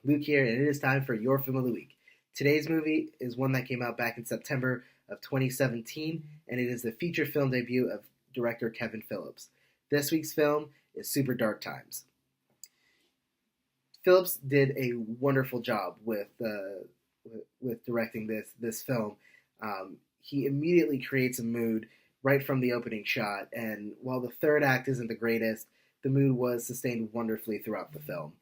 Luke here, and it is time for your film of the week. Today's movie is one that came out back in September of 2017, and it is the feature film debut of director Kevin Phillips. This week's film is Super Dark Times. Phillips did a wonderful job with directing this film. He immediately creates a mood right from the opening shot, and while the third act isn't the greatest, the mood was sustained wonderfully throughout the film.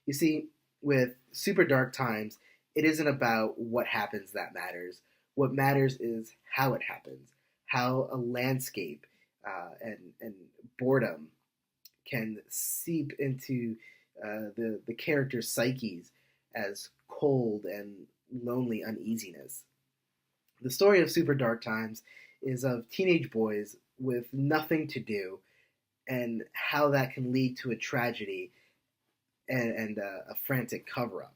You see, with Super Dark Times, it isn't about what happens that matters. What matters is how it happens, how a landscape and boredom can seep into the characters' psyches as cold and lonely uneasiness. The story of Super Dark Times is of teenage boys with nothing to do and how that can lead to a tragedy and a frantic cover-up.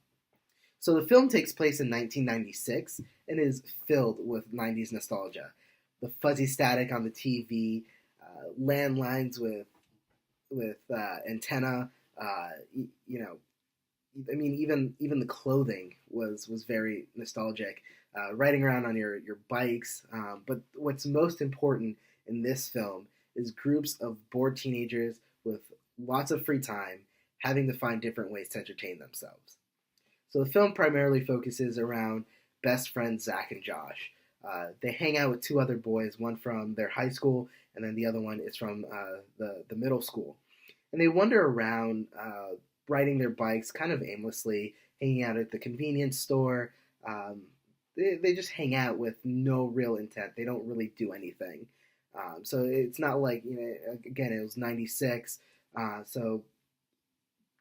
So the film takes place in 1996 and is filled with 90s nostalgia. The fuzzy static on the TV, landlines with antenna, even the clothing was very nostalgic. Riding around on your bikes, but what's most important in this film is groups of bored teenagers with lots of free time having to find different ways to entertain themselves. So the film primarily focuses around best friends Zach and Josh. They hang out with two other boys, one from their high school and then the other one is from the middle school. And they wander around riding their bikes kind of aimlessly, hanging out at the convenience store. They just hang out with no real intent. They don't really do anything. So it's not like, again, it was 96, so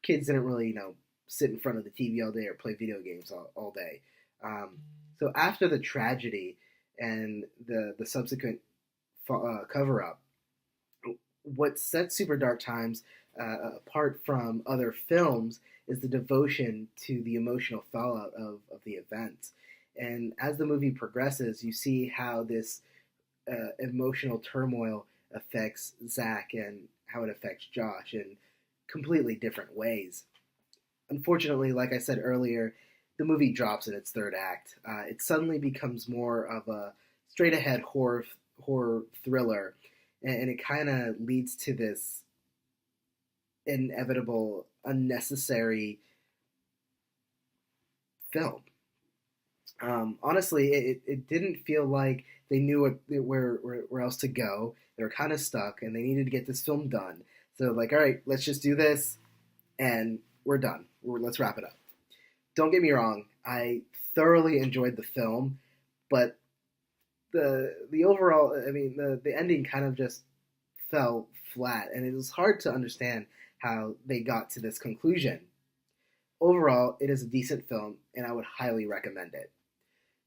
kids didn't really, sit in front of the TV all day or play video games all day. So after the tragedy and the subsequent cover-up, what sets Super Dark Times apart from other films is the devotion to the emotional fallout of the events. And as the movie progresses, you see how this emotional turmoil affects Zach and how it affects Josh in completely different ways. Unfortunately, like I said earlier, the movie drops in its third act. It suddenly becomes more of a straight-ahead horror thriller, and it kind of leads to this inevitable, unnecessary film. Honestly, it didn't feel like they knew where else to go. They were kind of stuck, and they needed to get this film done. So, all right, let's just do this, and we're done. Let's wrap it up. Don't get me wrong, I thoroughly enjoyed the film, but the overall, the ending kind of just fell flat, and it was hard to understand how they got to this conclusion. Overall, it is a decent film, and I would highly recommend it.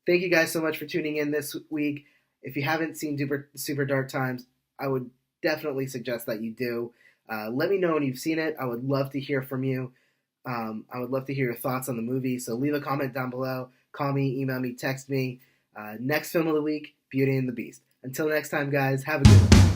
Thank you guys so much for tuning in this week. If you haven't seen Super Dark Times, I would definitely suggest that you do. Let me know when you've seen it. I would love to hear from you. I would love to hear your thoughts on the movie, so leave a comment down below. Call me, email me, text me. Next film of the week, Beauty and the Beast. Until next time, guys, have a good one.